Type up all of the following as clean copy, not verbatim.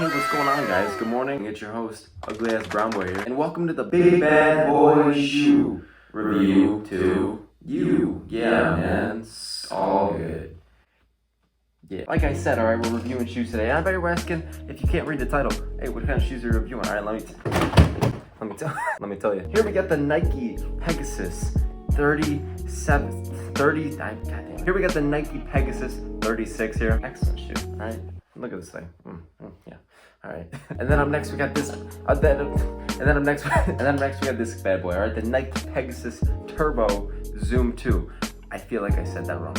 Hey, what's going on, guys? Good morning. It's your host, Ugly Ass Brown Boy here, and welcome to the Big Bad Boy Shoe Review to you. Yeah, man, it's all good. Yeah, like I said, all right, we're reviewing shoes today. And I bet you're asking if you can't read the title. Hey, what kind of shoes are you reviewing? All right, let me tell you. Here we got the Nike Pegasus 30. Here we got the Nike Pegasus 36 here. Excellent shoe. All right, look at this thing. Yeah. All right, and then up next we got this. And then up next we got this bad boy. All right, the Nike Pegasus Turbo Zoom 2. I feel like I said that wrong.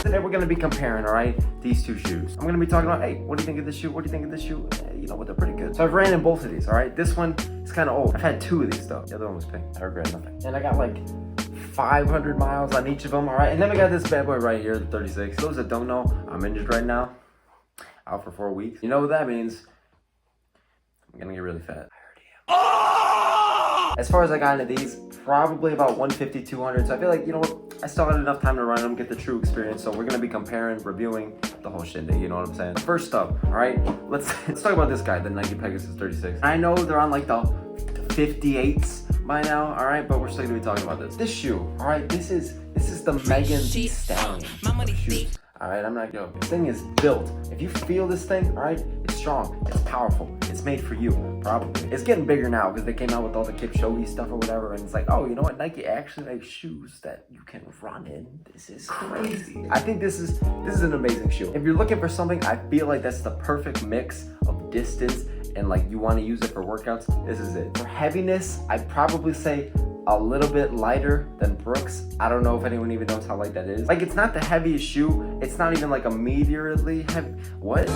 Today we're gonna be comparing, all right, these two shoes. I'm gonna be talking about, hey, what do you think of this shoe? What do you think of this shoe? You know what, they're pretty good. So I've ran in both of these, all right? This one is kind of old. I've had two of these though. The other one was pink. I regret nothing. And I got like 500 miles on each of them, all right? And then we got this bad boy right here, the 36. Those that don't know, I'm injured right now. Out for 4 weeks. You know what that means? I'm gonna get really fat. I already am. As far as I got into these, probably about 150, 200. So I feel like, you know what? I still had enough time to run them, get the true experience. So we're gonna be comparing, reviewing the whole shindig, you know what I'm saying? First up, all right, let's talk about this guy, the Nike Pegasus 36. I know they're on like the 58s by now, all right, but we're still gonna be talking about this. This shoe, all right, this is the Megan Thee Stallion shoes. All right, I'm not joking. This thing is built. If you feel this thing, all right, it's strong, it's powerful, it's made for you, probably. It's getting bigger now because they came out with all the Kipchoge stuff or whatever, and it's like, oh, you know what? Nike actually makes shoes that you can run in. This is crazy. I think this is an amazing shoe. If you're looking for something, I feel like that's the perfect mix of distance and like you want to use it for workouts, this is it. For heaviness, I'd probably say a little bit lighter than Brooks. I don't know if anyone even knows how light that is. Like, it's not the heaviest shoe. It's not even like a mediumly heavy. What?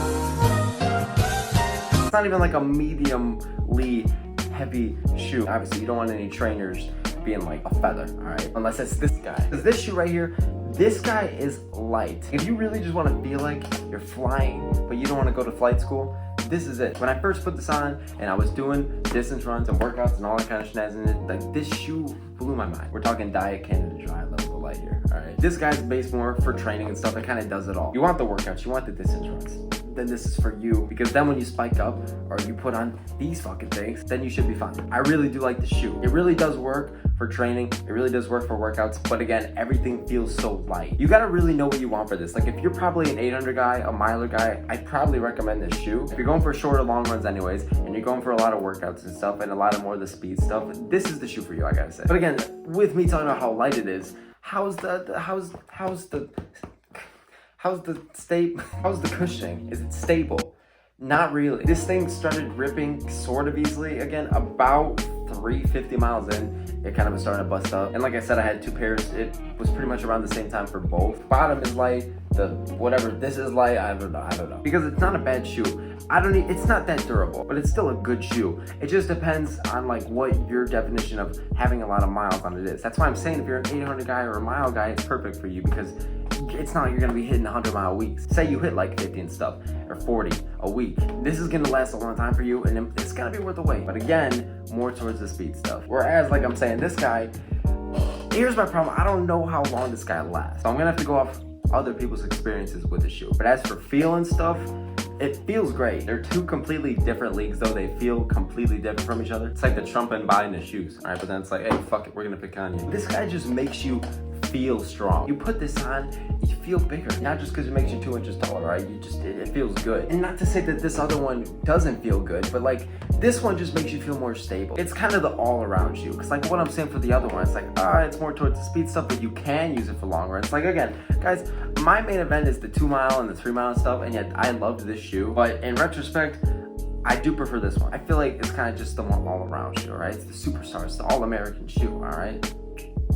It's not even like a mediumly heavy shoe. Obviously, you don't want any trainers being like a feather, all right? Unless it's this guy. Because this shoe right here, this guy is light. If you really just want to feel like you're flying, but you don't want to go to flight school, this is it. When I first put this on and I was doing distance runs and workouts and all that kind of shenanigans, like this shoe blew my mind. We're talking Diet Canada Dry level of light here, all right? This guy's based more for training and stuff. It kind of does it all. You want the workouts, you want the distance runs. Then this is for you, because then when you spike up or you put on these fucking things, then you should be fine. I really do like the shoe. It really does work for training. It really does work for workouts. But again, everything feels so light. You gotta really know what you want for this. Like if you're probably an 800 guy, a miler guy, I'd probably recommend this shoe. If you're going for shorter long runs anyways, and you're going for a lot of workouts and stuff, and a lot of more of the speed stuff, this is the shoe for you, I gotta say. But again, with me talking about how light it is, how's the cushioning? Is it stable? Not really. This thing started ripping sort of easily again about 350 miles in. It kind of started to bust up. And like I said, I had two pairs. It was pretty much around the same time for both. Bottom is light, this is light, I don't know. Because it's not a bad shoe. It's not that durable, but it's still a good shoe. It just depends on like what your definition of having a lot of miles on it is. That's why I'm saying if you're an 800 guy or a mile guy, it's perfect for you, because it's not like you're gonna be hitting 100-mile weeks. Say you hit like 50 and stuff, or 40 a week. This is gonna last a long time for you, and it's gonna be worth the wait. But again, more towards the speed stuff. Whereas, like I'm saying, this guy, here's my problem. I don't know how long this guy lasts. So I'm gonna have to go off other people's experiences with the shoe. But as for feel and stuff, it feels great. They're two completely different leagues, though. They feel completely different from each other. It's like the Trump and Biden shoes, all right? But then it's like, hey, fuck it, we're gonna pick on you. This guy just makes you feel strong. You put this on, you feel bigger. Not just because it makes you 2 inches taller, right? It feels good. And not to say that this other one doesn't feel good, but like this one just makes you feel more stable. It's kind of the all-around shoe. Because like what I'm saying for the other one, it's like, it's more towards the speed stuff, but you can use it for long runs. Like again, guys, my main event is the 2-mile and the 3-mile stuff, and yet I loved this shoe. But in retrospect, I do prefer this one. I feel like it's kind of just the more all-around shoe, right? It's the superstar, it's the all-American shoe, all right?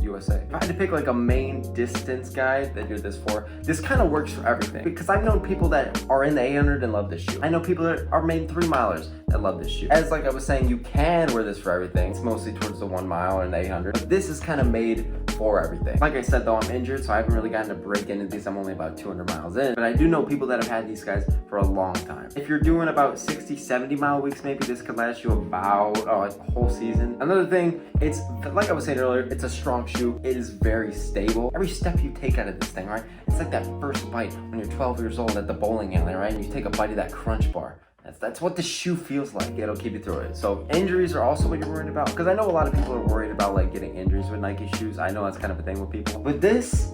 USA. If I had to pick like a main distance guy that you're this for, this kind of works for everything. Because I've known people that are in the 800 and love this shoe. I know people that are main 3-milers that I love this shoe. As like I was saying, you can wear this for everything. It's mostly towards the 1 mile and the 800. But this is kind of made for everything. Like I said though, I'm injured, so I haven't really gotten to break into these. I'm only about 200 miles in, but I do know people that have had these guys for a long time. If you're doing about 60, 70 mile weeks, maybe this could last you about like a whole season. Another thing, it's like I was saying earlier, it's a strong shoe. It is very stable. Every step you take out of this thing, right? It's like that first bite when you're 12 years old at the bowling alley, right? And you take a bite of that crunch bar. That's what the shoe feels like. It'll keep you through it. So injuries are also what you're worried about, because I know a lot of people are worried about like getting injuries with Nike shoes. I know that's kind of a thing with people. But this,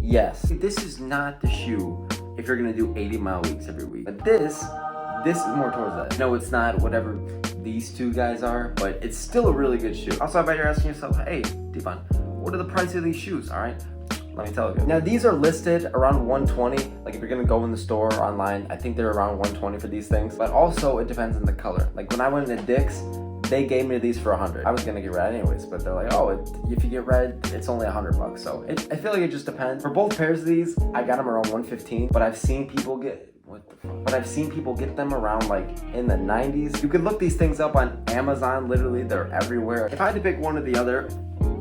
yes, this is not the shoe if you're gonna do 80-mile weeks every week. But this is more towards that. No, it's not whatever these two guys are, but it's still a really good shoe. Also, I bet you're asking yourself, hey, itsDvon, what are the price of these shoes? All right. Let me tell you. Now these are listed around 120. Like if you're gonna go in the store or online, I think they're around 120 for these things. But also it depends on the color. Like when I went into Dick's, they gave me these for 100. I was gonna get red anyways, but they're like, oh, if you get red, it's only $100. So I feel like it just depends. For both pairs of these, I got them around 115. But I've seen people get them around like in the 90s. You could look these things up on Amazon. Literally, they're everywhere. If I had to pick one or the other,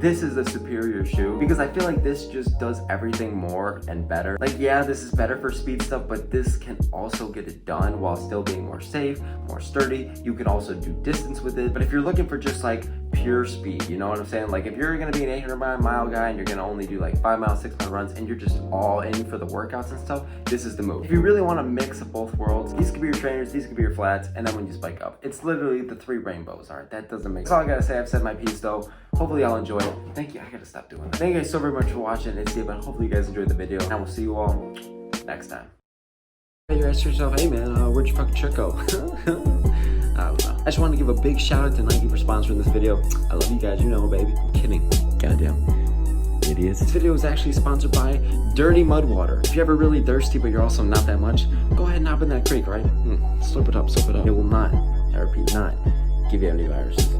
this is the superior shoe, because I feel like this just does everything more and better. Like, yeah, this is better for speed stuff, but this can also get it done while still being more safe, more sturdy. You can also do distance with it. But if you're looking for just like pure speed, you know what I'm saying? Like if you're gonna be an 800-mile guy and you're gonna only do like 5 mile, 6 mile runs and you're just all in for the workouts and stuff, this is the move. If you really want a mix of both worlds, these could be your trainers, these could be your flats, and then when you spike up, it's literally the 3 rainbows. All right, that doesn't make sense. That's all I gotta say. I've said my piece though. Hopefully y'all enjoy it. Thank you. I gotta stop doing that. Thank you guys so very much for watching. itsDvon. Hopefully you guys enjoyed the video, and I will see you all next time. Hey, you're asking yourself, hey man, where'd your fucking trick go? I don't know. I just wanted to give a big shout out to Nike for sponsoring this video. I love you guys, you know, baby. I'm kidding. Goddamn idiots. This video is actually sponsored by Dirty Mud Water. If you're ever really thirsty, but you're also not that much, go ahead and hop in that creek, right? Slurp it up, slurp it up. It will not, I repeat, not give you any viruses.